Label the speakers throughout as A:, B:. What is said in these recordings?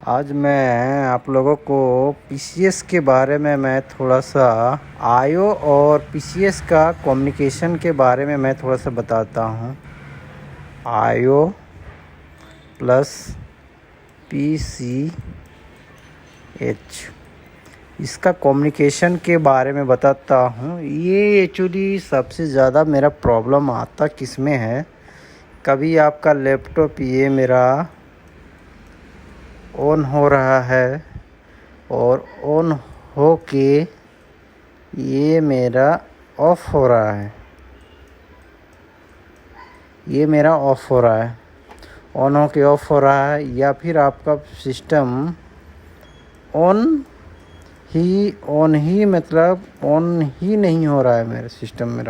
A: आज मैं आप लोगों को पीसीएस के बारे में मैं थोड़ा सा आईओ और पीसीएस का कम्युनिकेशन के बारे में मैं थोड़ा सा बताता हूँ। आईओ प्लस पीसीएच, इसका कम्युनिकेशन के बारे में बताता हूँ। ये एक्चुअली सबसे ज़्यादा मेरा प्रॉब्लम आता किस में है, कभी आपका लैपटॉप ये मेरा ऑन हो रहा है और ऑन हो के ये मेरा ऑफ़ हो रहा है, ये मेरा ऑफ़ हो रहा है, ऑन हो के ऑफ़ हो रहा है, या फिर आपका सिस्टम ऑन ही मतलब ऑन ही नहीं हो रहा है। मेरा सिस्टम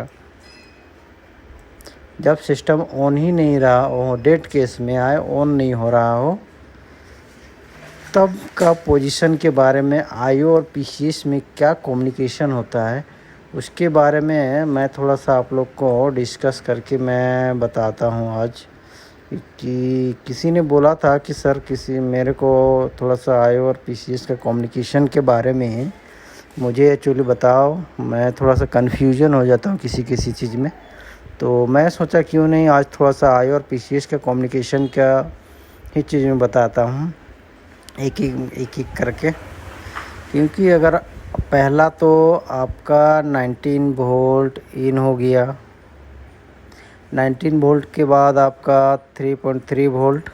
A: जब सिस्टम ऑन ही नहीं रहा हो, डेड केस में आए, ऑन नहीं हो रहा हो, तब का पोजीशन के बारे में आईओ और पीसीएस में क्या कम्युनिकेशन होता है उसके बारे में मैं थोड़ा सा आप लोग को डिस्कस करके मैं बताता हूँ आज। कि किसी ने बोला था कि सर मेरे को थोड़ा सा आईओ और पीसीएस का कम्युनिकेशन के बारे में मुझे एक्चुअली बताओ, मैं थोड़ा सा कन्फ्यूजन हो जाता हूँ किसी चीज़ में। तो मैं सोचा क्यों नहीं आज थोड़ा सा आईओ और पीसीएस का कम्युनिकेशन का ही चीज़ में बताता हूँ, एक एक करके। क्योंकि अगर पहला तो आपका 19 वोल्ट इन हो गया, 19 वोल्ट के बाद आपका 3.3 वोल्ट,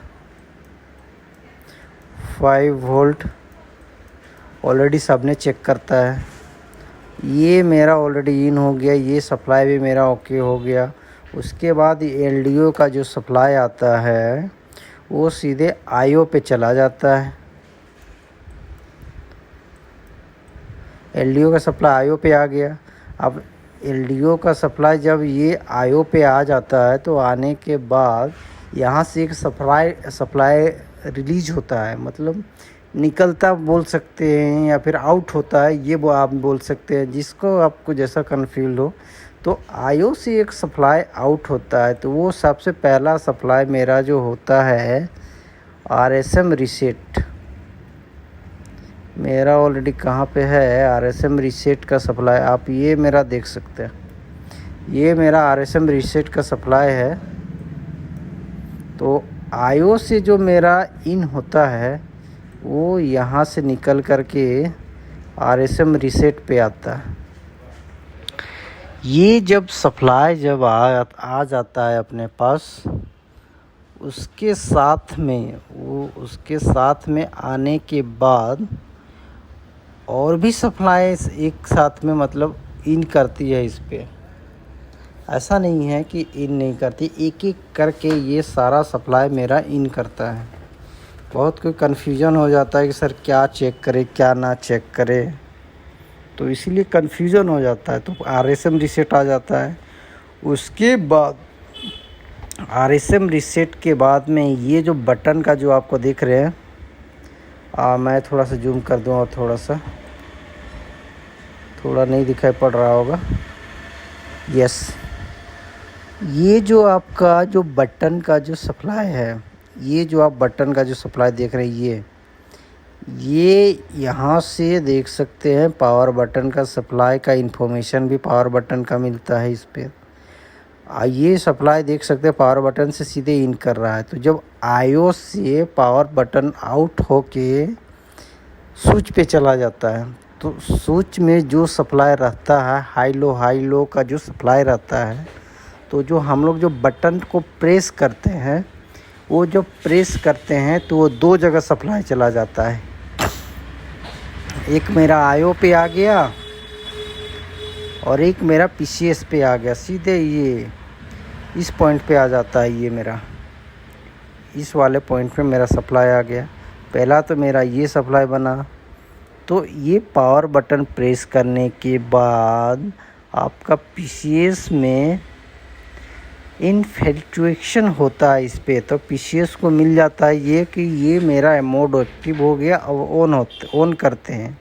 A: 5 वोल्ट ऑलरेडी सबने चेक करता है, ये मेरा ऑलरेडी इन हो गया, ये सप्लाई भी मेरा ओके हो गया। उसके बाद एलडीओ का जो सप्लाई आता है वो सीधे आईओ पे चला जाता है। एलडीओ का सप्लाई आईओ पे आ गया। अब एलडीओ का सप्लाई जब ये आईओ पे आ जाता है तो आने के बाद यहाँ से एक सप्लाई रिलीज होता है, मतलब निकलता बोल सकते हैं या फिर आउट होता है, ये वो आप बोल सकते हैं, जिसको आपको जैसा कन्फ्यूज हो। तो आईओ से एक सप्लाई आउट होता है, तो वो सबसे पहला सप्लाई मेरा जो होता है आरएसएम रीसेट। मेरा ऑलरेडी कहाँ पे है आरएसएम रीसेट का सप्लाई, आप ये मेरा देख सकते हैं, ये मेरा आरएसएम रीसेट का सप्लाई है। तो आईओ से जो मेरा इन होता है वो यहाँ से निकल कर के आरएसएम रीसेट पे आता है। ये जब सप्लाई जब आ जाता है अपने पास, उसके साथ में आने के बाद और भी सप्लाई एक साथ में मतलब इन करती है इस पे। ऐसा नहीं है कि इन नहीं करती, एक एक करके ये सारा सप्लाई मेरा इन करता है। बहुत कोई कन्फ्यूजन हो जाता है कि सर क्या चेक करे क्या ना चेक करे, तो इसीलिए कन्फ्यूजन हो जाता है। तो आरएसएम रीसेट आ जाता है। उसके बाद आरएसएम रीसेट के बाद में ये जो बटन का जो आपको देख रहे हैं, मैं थोड़ा सा जूम कर दूँ और थोड़ा नहीं दिखाई पड़ रहा होगा। यस, ये जो आपका जो बटन का जो सप्लाई है, ये जो आप बटन का जो सप्लाई देख रहे हैं, ये यहाँ से देख सकते हैं पावर बटन का सप्लाई का इन्फॉर्मेशन भी पावर बटन का मिलता है इस पे। ये सप्लाई देख सकते हैं पावर बटन से सीधे इन कर रहा है। तो जब आईओ से पावर बटन आउट होके स्विच पे चला जाता है, तो स्विच में जो सप्लाई रहता है हाई लो का जो सप्लाई रहता है, तो जो हम लोग जो बटन को प्रेस करते हैं, वो जो प्रेस करते हैं तो वो दो जगह सप्लाई चला जाता है। एक मेरा आईओ पे आ गया और एक मेरा पीसीएस पे आ गया, सीधे ये इस पॉइंट पे आ जाता है। ये मेरा इस वाले पॉइंट पे मेरा सप्लाई आ गया। पहला तो मेरा ये सप्लाई बना, तो ये पावर बटन प्रेस करने के बाद आपका पीसीएस में इनफिल्ट्रेशन होता है इस पे, तो पीसीएस को मिल जाता है ये कि ये मेरा मोड एक्टिव हो गया। अब ऑन करते हैं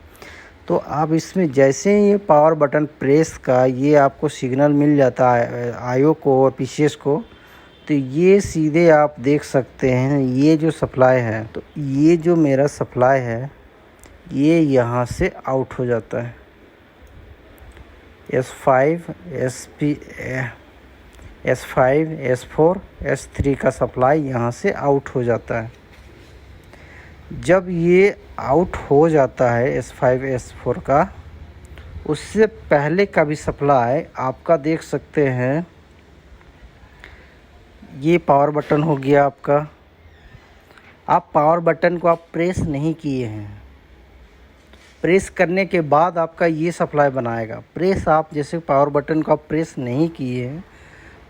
A: तो आप इसमें जैसे ही ये पावर बटन प्रेस का ये आपको सिग्नल मिल जाता है आईओ को और पीसीएस को, तो ये सीधे आप देख सकते हैं ये जो सप्लाई है, तो ये जो मेरा सप्लाई है ये यहाँ से आउट हो जाता है। S5 S5 S4 S3 का सप्लाई यहाँ से आउट हो जाता है। जब ये आउट हो जाता है S5 S4 का, उससे पहले का भी सप्लाई आपका देख सकते हैं। ये पावर बटन हो गया आपका। आप पावर बटन को आप प्रेस नहीं किए हैं, प्रेस करने के बाद आपका ये सप्लाई बनाएगा। प्रेस आप जैसे पावर बटन को आप प्रेस नहीं किए हैं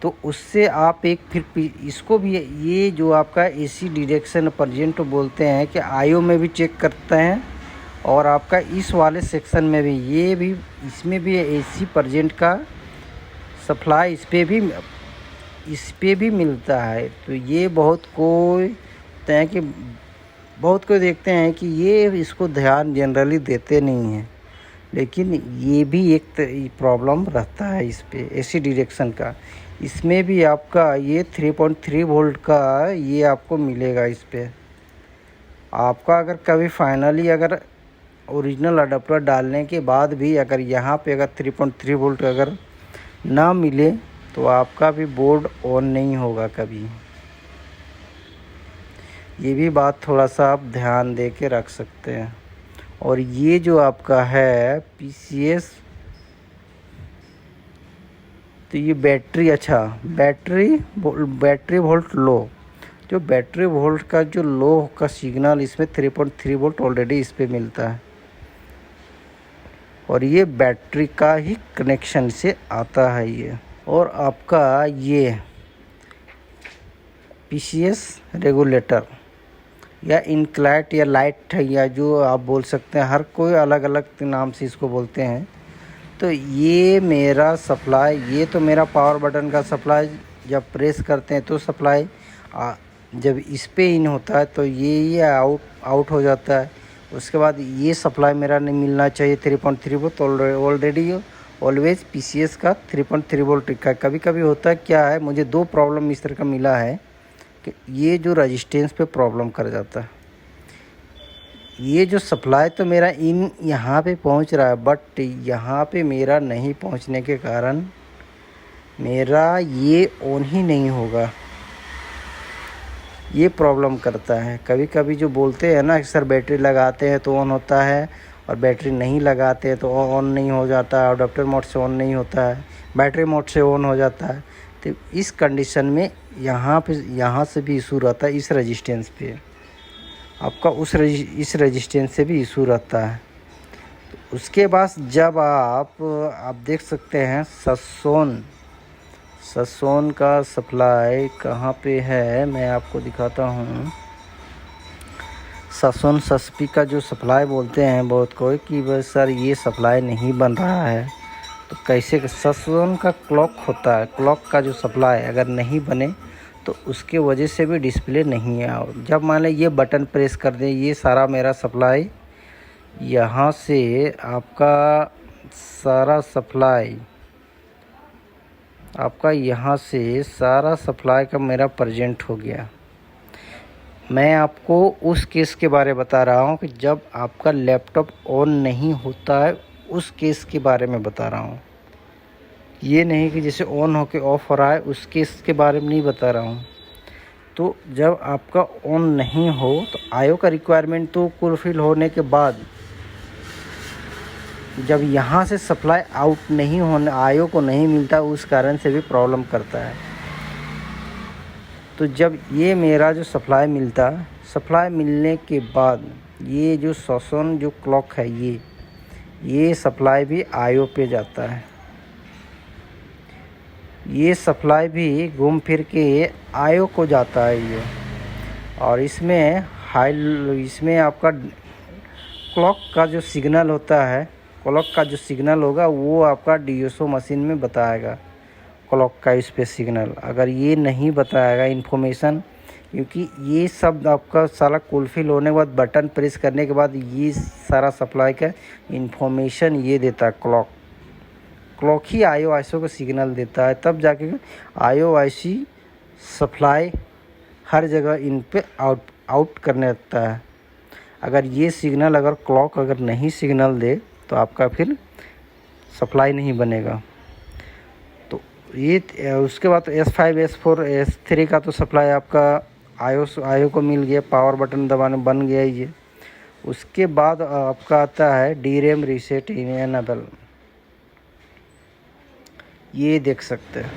A: तो उससे आप एक फिर इसको भी, ये जो आपका AC डिटेक्शन परजेंट बोलते हैं कि IO में भी चेक करते हैं और आपका इस वाले सेक्शन में भी, ये भी इसमें भी AC परजेंट का सप्लाई इस पे भी मिलता है। तो ये बहुत कोई देखते हैं कि ये इसको ध्यान जनरली देते नहीं हैं, लेकिन ये भी एक प्रॉब्लम रहता है इस पे AC डिटेक्शन का। इसमें भी आपका ये 3.3 वोल्ट का ये आपको मिलेगा। इस पे आपका अगर कभी फाइनली अगर ओरिजिनल अडाप्टर डालने के बाद भी अगर यहाँ पे अगर 3.3 वोल्ट अगर ना मिले तो आपका भी बोर्ड ऑन नहीं होगा कभी। ये भी बात थोड़ा सा आप ध्यान दे के रख सकते हैं। और ये जो आपका है PCS, तो ये बैटरी, अच्छा बैटरी वोल्ट लो, जो बैटरी वोल्ट का जो लो का सिग्नल इसमें 3.3 वोल्ट ऑलरेडी इस पे मिलता है और ये बैटरी का ही कनेक्शन से आता है ये। और आपका ये PCS रेगुलेटर या इनक्लाइट या लाइट है, या जो आप बोल सकते हैं, हर कोई अलग अलग नाम से इसको बोलते हैं। तो ये मेरा सप्लाई, ये तो मेरा पावर बटन का सप्लाई जब प्रेस करते हैं तो सप्लाई जब इस पे इन होता है तो ये आउट हो जाता है। उसके बाद ये सप्लाई मेरा नहीं मिलना चाहिए 3.3 वोल्ट, ऑलरेडी ऑलवेज PCS का 3.3 वोल्ट का। कभी कभी होता है क्या है, मुझे 2 प्रॉब्लम इस तरह का मिला है कि ये जो रजिस्टेंस पे प्रॉब्लम कर जाता है। ये जो सप्लाई तो मेरा इन यहाँ पे पहुँच रहा है, बट यहाँ पे मेरा नहीं पहुँचने के कारण मेरा ये ऑन ही नहीं होगा, ये प्रॉब्लम करता है। कभी कभी जो बोलते हैं ना कि सर बैटरी लगाते हैं तो ऑन होता है और बैटरी नहीं लगाते हैं तो ऑन नहीं हो जाता है, अडॉप्टर मोड से ऑन नहीं होता है, बैटरी मोड से ऑन हो जाता है। तो इस कंडीशन में यहाँ से भी इशू रहता है। इस रजिस्टेंस पे आपका इस रजिस्टेंस से भी इशू रहता है। तो उसके बाद जब आप देख सकते हैं ससोन का सप्लाई कहाँ पे है, मैं आपको दिखाता हूँ। ससोन सस्पी का जो सप्लाई बोलते हैं बहुत कोई कि बस सर ये सप्लाई नहीं बन रहा है, तो कैसे। ससोन का क्लॉक होता है, क्लॉक का जो सप्लाई अगर नहीं बने तो उसके वजह से भी डिस्प्ले नहीं है। जब मान लें ये बटन प्रेस कर दें, ये सारा मेरा सप्लाई यहाँ से आपका सारा सप्लाई आपका यहाँ से सारा सप्लाई का मेरा प्रेजेंट हो गया। मैं आपको उस केस के बारे बता रहा हूँ कि जब आपका लैपटॉप ऑन नहीं होता है, उस केस के बारे में बता रहा हूँ। ये नहीं कि जैसे ऑन होके ऑफ हो रहा है, उस केस के बारे में नहीं बता रहा हूँ। तो जब आपका ऑन नहीं हो तो IO का रिक्वायरमेंट तो फुलफिल होने के बाद जब यहाँ से सप्लाई आउट नहीं होने, IO को नहीं मिलता, उस कारण से भी प्रॉब्लम करता है। तो जब ये मेरा जो सप्लाई मिलने के बाद ये जो ससोन जो क्लॉक है, ये सप्लाई भी IO पे जाता है। ये सप्लाई भी घूम फिर के IO को जाता है ये। और इसमें आपका क्लॉक का जो सिग्नल होता है, क्लॉक का जो सिग्नल होगा वो आपका DSO मशीन में बताएगा क्लॉक का इस पे सिग्नल। अगर ये नहीं बताएगा इन्फॉर्मेशन, क्योंकि ये सब आपका सारा फुलफिल होने के बाद बटन प्रेस करने के बाद ये सारा सप्लाई का इन्फॉर्मेशन ये देता है क्लॉक ही IO IC को सिग्नल देता है, तब जाके IO IC सप्लाई हर जगह इन पे आउट करने लगता है। अगर ये सिग्नल अगर क्लॉक अगर नहीं सिग्नल दे तो आपका फिर सप्लाई नहीं बनेगा। तो ये उसके बाद S5 S4 S3 का तो सप्लाई आपका आयो को मिल गया, पावर बटन दबाने बन गया ये। उसके बाद आपका आता है DRAM रीसेट इनेबल, ये देख सकते हैं।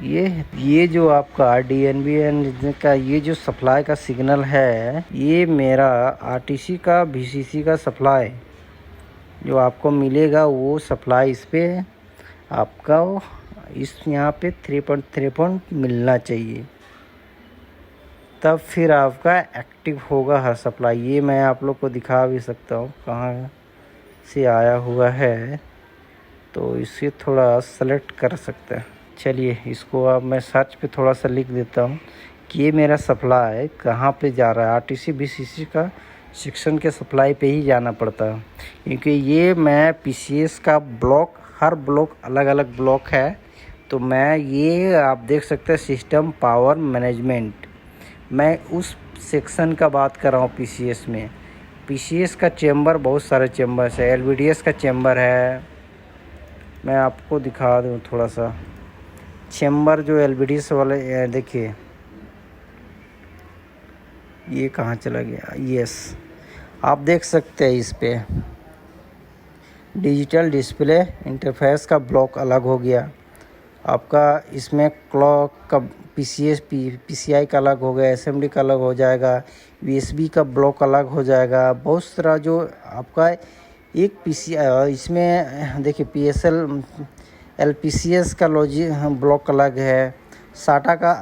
A: ये जो आपका DNB का ये जो सप्लाई का सिग्नल है, ये मेरा RTC का VCC का सप्लाई जो आपको मिलेगा वो सप्लाई इस पे आपका इस यहाँ पे 3.3 मिलना चाहिए, तब फिर आपका एक्टिव होगा हर सप्लाई। ये मैं आप लोग को दिखा भी सकता हूँ कहाँ से आया हुआ है, तो इसे थोड़ा सेलेक्ट कर सकते हैं। चलिए इसको अब मैं सर्च पे थोड़ा सा लिख देता हूँ कि ये मेरा सप्लाई कहाँ पे जा रहा है। RTC VCC का सेक्शन के सप्लाई पे ही जाना पड़ता है, क्योंकि ये मैं PCS का ब्लॉक, हर ब्लॉक अलग अलग ब्लॉक है। तो मैं ये आप देख सकते हैं सिस्टम पावर मैनेजमेंट, मैं उस सेक्शन का बात कर रहा हूँ PCS में। PCS का चैम्बर बहुत सारे चैम्बर्स है, LVDS का चैम्बर है। मैं आपको दिखा दूँ थोड़ा सा चैम्बर जो LVDS वाले, देखिए ये कहाँ चला गया। यस, आप देख सकते हैं इस पे डिजिटल डिस्प्ले इंटरफेस का ब्लॉक अलग हो गया आपका। इसमें क्लॉक का PCI का अलग हो गया, SMD का अलग हो जाएगा, USB का ब्लॉक अलग हो जाएगा। बहुत सारा जो आपका एक PCI इसमें देखिए PSL LPCS का ब्लॉक अलग है, SATA का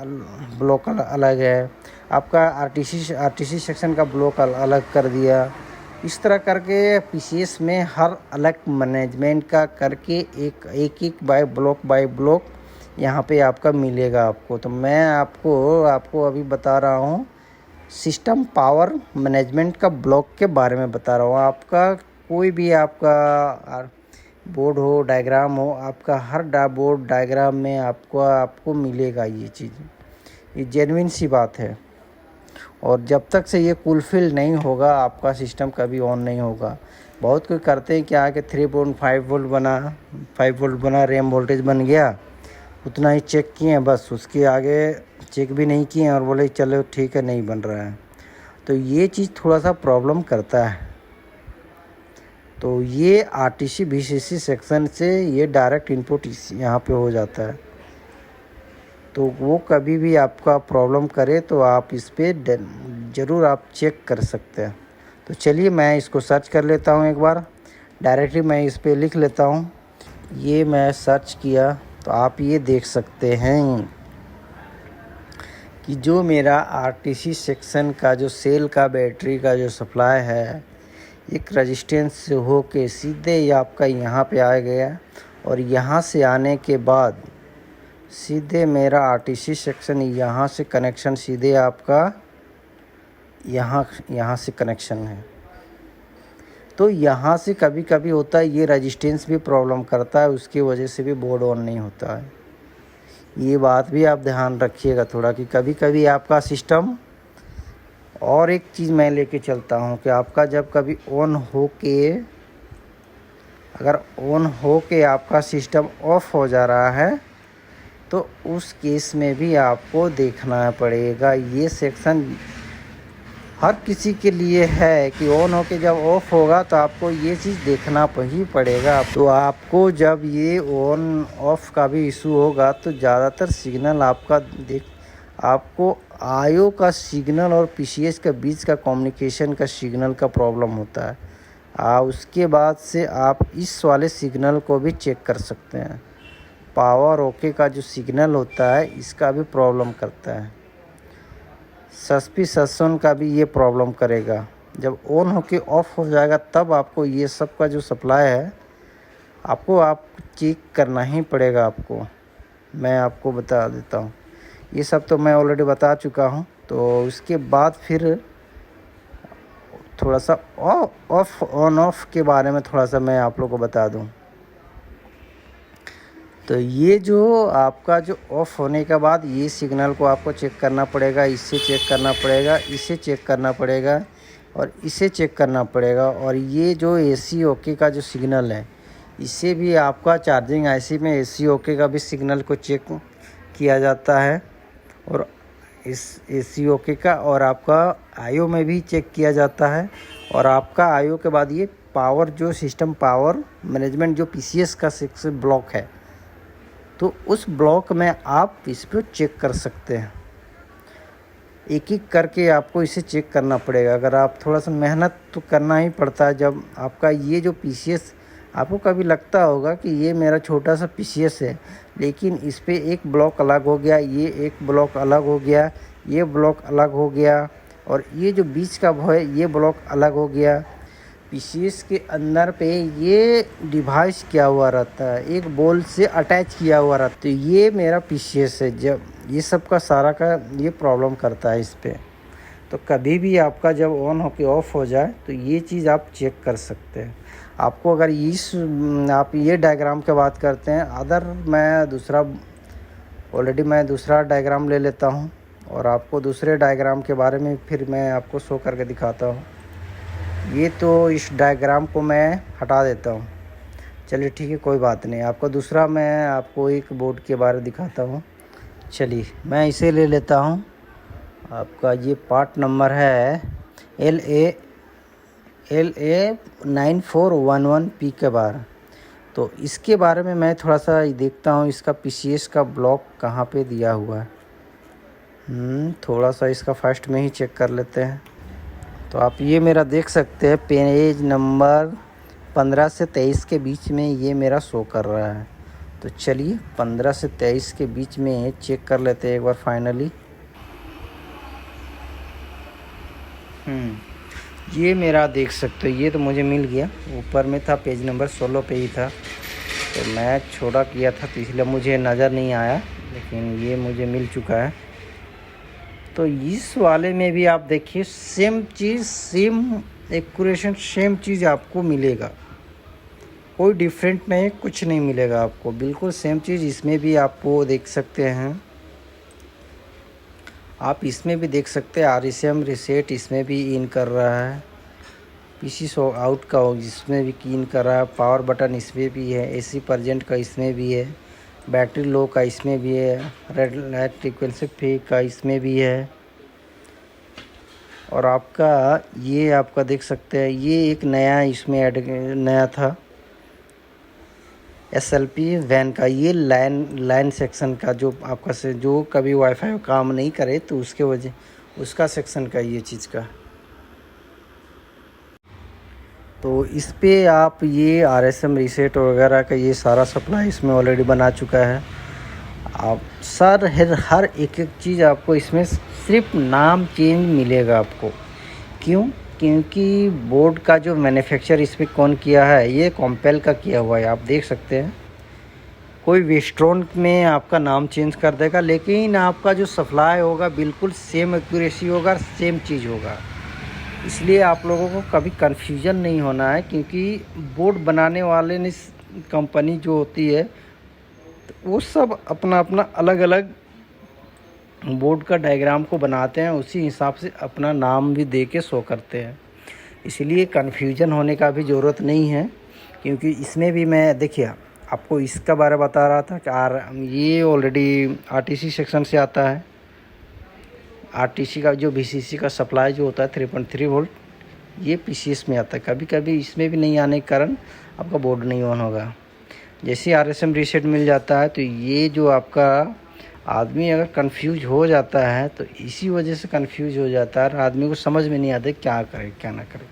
A: ब्लॉक अलग है, आपका RTC सेक्शन का ब्लॉक अलग कर दिया। इस तरह करके PCS में हर अलग मैनेजमेंट का करके एक बाय ब्लॉक यहाँ पे आपका मिलेगा आपको। तो मैं आपको अभी बता रहा हूँ सिस्टम पावर मैनेजमेंट का ब्लॉक के बारे में बता रहा हूँ। आपका कोई भी आपका बोर्ड हो, डायग्राम हो, आपका हर बोर्ड डायग्राम में आपको मिलेगा ये चीज़। ये जेन्युइन सी बात है। और जब तक से ये फुलफिल नहीं होगा आपका सिस्टम कभी ऑन नहीं होगा। बहुत कोई करते हैं क्या कि 3.5 वोल्ट बना, 5 वोल्ट बना, रैम वोल्टेज बन गया, उतना ही चेक किए बस, उसके आगे चेक भी नहीं किए और बोले चलो ठीक है नहीं बन रहा है। तो ये चीज़ थोड़ा सा प्रॉब्लम करता है। तो ये RTC VCC सेक्शन से ये डायरेक्ट इनपुट यहाँ पे हो जाता है। तो वो कभी भी आपका प्रॉब्लम करे तो आप इस पे ज़रूर आप चेक कर सकते हैं। तो चलिए मैं इसको सर्च कर लेता हूँ एक बार, डायरेक्टली मैं इस पे लिख लेता हूँ। ये मैं सर्च किया तो आप ये देख सकते हैं कि जो मेरा RTC सेक्शन का जो सेल का बैटरी का जो सप्लाई है, एक रेजिस्टेंस से हो के सीधे आपका यहाँ पे आ गया, और यहाँ से आने के बाद सीधे मेरा RTC सेक्शन यहाँ से कनेक्शन सीधे आपका यहाँ से कनेक्शन है। तो यहाँ से कभी कभी होता है ये रेजिस्टेंस भी प्रॉब्लम करता है, उसकी वजह से भी बोर्ड ऑन नहीं होता है। ये बात भी आप ध्यान रखिएगा थोड़ा कि कभी कभी आपका सिस्टम। और एक चीज़ मैं लेके चलता हूँ कि आपका जब कभी अगर ऑन हो के आपका सिस्टम ऑफ हो जा रहा है तो उस केस में भी आपको देखना पड़ेगा। ये सेक्शन हर किसी के लिए है कि ऑन हो के जब ऑफ होगा तो आपको ये चीज़ देखना ही पड़ेगा। तो आपको जब ये ऑन ऑफ का भी इशू होगा तो ज़्यादातर सिग्नल आपको आयो का सिग्नल और PCS के बीच का कम्युनिकेशन का सिग्नल का प्रॉब्लम होता है। उसके बाद से आप इस वाले सिग्नल को भी चेक कर सकते हैं। पावर ओके का जो सिग्नल होता है इसका भी प्रॉब्लम करता है, सस्पिशन का भी ये प्रॉब्लम करेगा। जब ऑन होके ऑफ हो जाएगा तब आपको ये सब का जो सप्लाई है आप चेक करना ही पड़ेगा आपको। मैं आपको बता देता हूँ, ये सब तो मैं ऑलरेडी बता चुका हूँ। तो उसके बाद फिर थोड़ा सा ऑन ऑफ के बारे में थोड़ा सा मैं आप लोग को बता दूँ। तो ये जो आपका जो ऑफ होने के बाद ये सिग्नल को आपको चेक करना पड़ेगा, इससे चेक करना पड़ेगा, इसे चेक करना पड़ेगा और इसे चेक करना पड़ेगा। और ये जो एसी ओके का जो सिग्नल है, इसे भी आपका चार्जिंग आईसी में एसी ओके का भी सिग्नल को चेक किया जाता है और इस एसी ओके का और आपका आईओ में भी चेक किया जाता है। और आपका आईओ के बाद ये पावर जो सिस्टम पावर मैनेजमेंट जो पीसीएस का 6 ब्लॉक है, तो उस ब्लॉक में आप इस पर चेक कर सकते हैं। एक एक करके आपको इसे चेक करना पड़ेगा। अगर आप थोड़ा सा मेहनत तो करना ही पड़ता है। जब आपका ये जो पीसीएस, आपको कभी लगता होगा कि ये मेरा छोटा सा पीसीएस है, लेकिन इस पे एक ब्लॉक अलग हो गया, ये एक ब्लॉक अलग हो गया, ये ब्लॉक अलग हो गया और ये जो बीच का है ये ब्लॉक अलग हो गया। पीसीएस के अंदर पे ये डिवाइस किया हुआ रहता है, एक बोल से अटैच किया हुआ रहता है। तो ये मेरा पीसीएस है। जब ये सब का सारा का ये प्रॉब्लम करता है इस पर। तो कभी भी आपका जब ऑन होके ऑफ हो जाए तो ये चीज़ आप चेक कर सकते हैं। आपको अगर आप ये डायग्राम की बात करते हैं, मैं दूसरा डायग्राम ले लेता हूँ और आपको दूसरे डायग्राम के बारे में फिर मैं आपको शो करके दिखाता हूँ। ये तो इस डायग्राम को मैं हटा देता हूँ। चलिए ठीक है, कोई बात नहीं। आपको दूसरा मैं आपको एक बोर्ड के बारे में दिखाता हूँ। चलिए मैं इसे ले लेता हूँ। आपका ये पार्ट नंबर है LA 9411P के बारे। तो इसके बारे में मैं थोड़ा सा देखता हूँ, इसका पीसीएस का ब्लॉक कहाँ पे दिया हुआ है। थोड़ा सा इसका फर्स्ट में ही चेक कर लेते हैं। तो आप ये मेरा देख सकते हैं, पेज नंबर 15 से 23 के बीच में ये मेरा शो कर रहा है। तो चलिए 15 से 23 के बीच में चेक कर लेते हैं एक बार फाइनली। ये मेरा देख सकते हो, ये तो मुझे मिल गया। ऊपर में था, पेज नंबर 16 पे ही था। तो मैं छोटा किया था तो इसलिए मुझे नज़र नहीं आया, लेकिन ये मुझे मिल चुका है। तो इस वाले में भी आप देखिए सेम चीज़, सेम एक्यूरेशन, सेम चीज़ आपको मिलेगा। कोई डिफरेंट नहीं, कुछ नहीं मिलेगा आपको, बिल्कुल सेम चीज़ इसमें भी आपको देख सकते हैं। आप इसमें भी देख सकते हैं RSM रीसेट इसमें भी इन कर रहा है। पीसी सो आउट का इसमें भी इन कर रहा है। पावर बटन इसमें भी है, AC परजेंट का इसमें भी है, बैटरी लो का इसमें भी है, रेड लाइट फ्रीक्वेंसी फ्री का इसमें भी है। और आपका ये आपका देख सकते हैं, ये एक नया इसमें नया था SLP वैन का, ये लाइन सेक्शन का, जो आपका से जो कभी वाईफाई काम नहीं करे तो उसके वजह उसका सेक्शन का ये चीज़ का। तो इस पे आप ये RSM रीसेट वगैरह का ये सारा सप्लाई इसमें ऑलरेडी बना चुका है। आप हर एक चीज़ आपको इसमें सिर्फ नाम चेंज मिलेगा आपको। क्यों? क्योंकि बोर्ड का जो मैन्युफैक्चर इस पर कौन किया है, ये कॉम्पेल का किया हुआ है। आप देख सकते हैं, कोई वेस्ट्रॉन में आपका नाम चेंज कर देगा, लेकिन आपका जो सप्लाई होगा बिल्कुल सेम एक्यूरेसी होगा, सेम चीज़ होगा। इसलिए आप लोगों को कभी कन्फ्यूजन नहीं होना है, क्योंकि बोर्ड बनाने वाले ने कंपनी जो होती है तो वो सब अपना अपना अलग अलग बोर्ड का डायग्राम को बनाते हैं, उसी हिसाब से अपना नाम भी दे के शो करते हैं। इसलिए कन्फ्यूजन होने का भी ज़रूरत नहीं है, क्योंकि इसमें भी मैं देखिए आपको इसका बारे बता रहा था कि ये ऑलरेडी RTC सेक्शन से आता है। RTC का जो VCC का सप्लाई जो होता है 3.3 वोल्ट, ये PCS में आता है। कभी कभी इसमें भी नहीं आने के कारण आपका बोर्ड नहीं ऑन होगा। जैसे RSM रीसेट मिल जाता है तो ये जो आपका आदमी अगर कंफ्यूज हो जाता है तो इसी वजह से कंफ्यूज हो जाता है, आदमी को समझ में नहीं आता क्या करे क्या ना करे।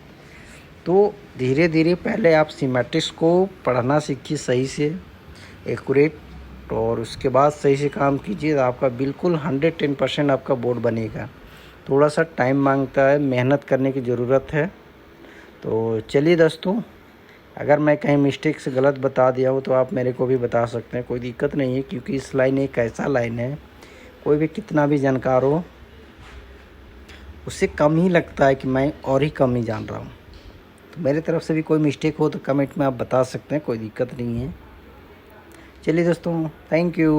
A: तो धीरे धीरे पहले आप सीमेटिक्स को पढ़ना सीखिए सही से, एक्यूरेट, और उसके बाद सही से काम कीजिए। आपका बिल्कुल 110% आपका बोर्ड बनेगा। थोड़ा सा टाइम मांगता है, मेहनत करने की ज़रूरत है। तो चलिए दोस्तों, अगर मैं कहीं मिस्टेक से गलत बता दिया हूँ तो आप मेरे को भी बता सकते हैं, कोई दिक्कत नहीं है। क्योंकि इस लाइन एक ऐसा लाइन है, कोई भी कितना भी जानकार हो उससे कम ही लगता है कि मैं और ही कम ही जान रहा हूँ। तो मेरे तरफ से भी कोई मिस्टेक हो तो कमेंट में आप बता सकते हैं, कोई दिक्कत नहीं है। चलिए दोस्तों, थैंक यू।